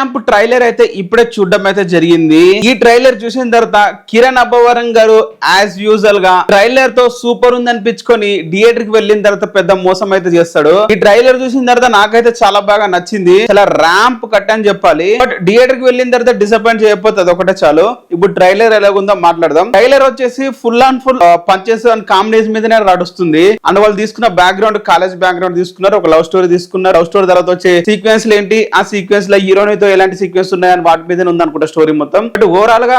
Ramp trailer అయితే ఇప్పుడే చూడడం అయితే జరిగింది. ఈ ట్రైలర్ చూసిన తర్వాత కిరణ్ అబ్బవరం గారు యాజ్ యూజువల్ గా ట్రైలర్ తో సూపర్ ఉంది అనిపించుకొని థియేటర్ కి వెళ్ళిన తర్వాత పెద్ద మోసం అయితే చేస్తాడు. ఈ ట్రైలర్ చూసిన తర్వాత నాకైతే చాలా బాగా నచ్చింది. చాలా ర్యాంప్ కట్ అని చెప్పాలి. బట్ థియేటర్ కి వెళ్ళిన తర్వాత డిసప్పాయింట్ చేయకపోతే అది ఒకటే చాలు. ఇప్పుడు ట్రైలర్ ఎలాగుందో మాట్లాడదాం. ట్రైలర్ వచ్చేసి full and full punches and comedies మీదనే నడుస్తుంది. అండ్ వాళ్ళు తీసుకున్న బ్యాక్గ్రౌండ్ కాలేజ్ బ్యాక్గ్రౌండ్ తీసుకున్నారు, ఒక లవ్ స్టోరీ తీసుకున్నారు. లవ్ స్టోరీ తర్వాత వచ్చే సీక్వెన్స్ ఏంటి, ఆ సీక్వెన్స్ లో హీరోయిన్ తో ఎలాంటి సీక్వెన్స్ ఉన్నాయని వాటి మీద ఉంది అనుకుంటా స్టోరీ మొత్తం. బట్ ఓవరాల్ గా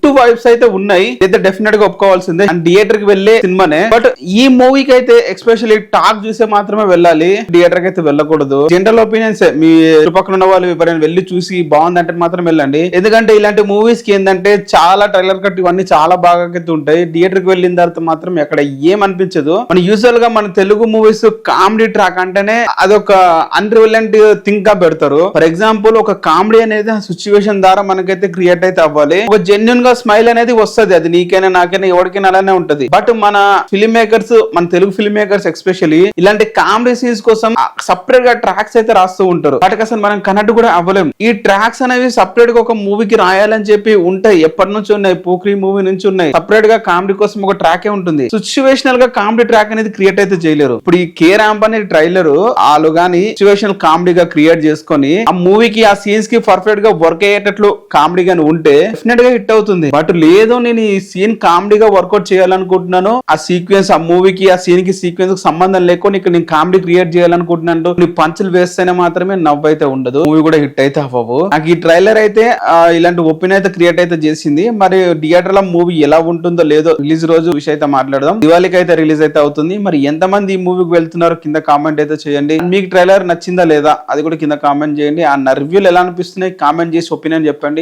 టూ వైబ్స్ అయితే ఉన్నాయి, అయితే డెఫినెట్ గా ఒప్పుకోవాల్సిందే. అండ్ థియేటర్ కి వెళ్లే సినిమానే. బట్ ఈ మూవీకి అయితే ఎస్పెషల్లీ టాక్ చూసే మాత్రమే వెళ్ళాలి, థియేటర్ కి అయితే వెళ్ళకూడదు. జనరల్ ఒపీనియన్స్ మీ చుట్టుపక్కల ఉన్న వాళ్ళు ఎవరైనా వెళ్ళి చూసి బాగుందంటే మాత్రం వెళ్ళండి. ఎందుకంటే ఇలాంటి మూవీస్ కి ఏంటంటే చాలా ట్రైలర్ కట్ ఇవన్నీ చాలా బాగా ఉంటాయి. థియేటర్ కి వెళ్ళిన తర్వాత మాత్రం ఎక్కడ ఏమనిపించదు. మన యూజువల్ గా మన తెలుగు మూవీస్ కామెడీ ట్రాక్ అంటేనే అదొక అన్రిలవెంట్ థింగ్ గా పెడతారు. ఫర్ ఎగ్జాంపుల్ ఒక కామెడీ అనేది సిచ్యువేషన్ ద్వారా మనకైతే క్రియేట్ అయితే అవ్వాలి. ఒక జెన్యున్ గా స్మైల్ అనేది వస్తుంది, అది నీకైనా నాకైనా ఎవరికైనా అలానే ఉంటది. బట్ మన ఫిల్మ్ మేకర్స్, మన తెలుగు ఫిల్మ్ మేకర్స్ ఎస్పెషల్లీ ఇలాంటి కామెడీ సీన్స్ కోసం సపరేట్ గా ట్రాక్స్ అయితే రాస్తూ ఉంటారు. వాటికి అసలు మనం కనెక్ట్ కూడా అవ్వలేము. ఈ ట్రాక్స్ అనేవి సపరేట్ గా ఒక మూవీకి రాయాలని చెప్పి ఉంటాయి, ఎప్పటి నుంచి ఉన్నాయి, పోక్రీ మూవీ నుంచి ఉన్నాయి. సపరేట్ గా కామెడీ కోసం ఒక ట్రాకే ఉంటుంది. సిచ్యువేషనల్ గా కామెడీ ట్రాక్ అనేది క్రియేట్ అయితే చేయలేరు. ఇప్పుడు ఈ కే ర్యాంప్ అనే ట్రైలర్ వాళ్ళు గానీ సిచ్యువేషనల్ కామెడీగా క్రియేట్ చేసుకొని ఆ మూవీకి ఆ సీన్స్ కి పర్ఫెక్ట్ గా వర్క్ అయ్యేటట్లు కామెడీ గాని ఉంటే డెఫినెట్ గా హిట్ అవుతుంది. బట్ లేదు నేను ఈ సీన్ కామెడీగా వర్కౌట్ చేయాలనుకుంటున్నాను, ఆ సీక్వెన్స్ ఆ మూవీకి ఆ సీన్ కి సీక్వెన్స్ కి సంబంధం లేకుండా ఇక్కడ నేను కామెడీ క్రియేట్ చేయాలనుకుంటున్నాను, నీ పంచులు వేస్తేనే మాత్రమే నవ్వు అయితే ఉండదు, మూవీ కూడా హిట్ అయితే అవ్వవు. నాకు ఈ ట్రైలర్ అయితే ఇలాంటి ఒపీనియన్ అయితే క్రియేట్ అయితే చేసింది. మరి థియేటర్ లో మూవీ ఎలా ఉంటుందో లేదో రిలీజ్ రోజు విషయం అయితే మాట్లాడదాం. దివాళీకి అయితే రిలీజ్ అయితే అవుతుంది. మరి ఎంతమంది ఈ మూవీకి వెళ్తున్నారో కింద కామెంట్ అయితే చేయండి. మీకు ట్రైలర్ నచ్చిందా లేదా అది కూడా కింద కామెంట్ చేయండి. ఆ రివ్యూలు ఎలా అనిపిస్తున్నాయి కామెంట్ చేసి ఒపీనియన్ చెప్పండి.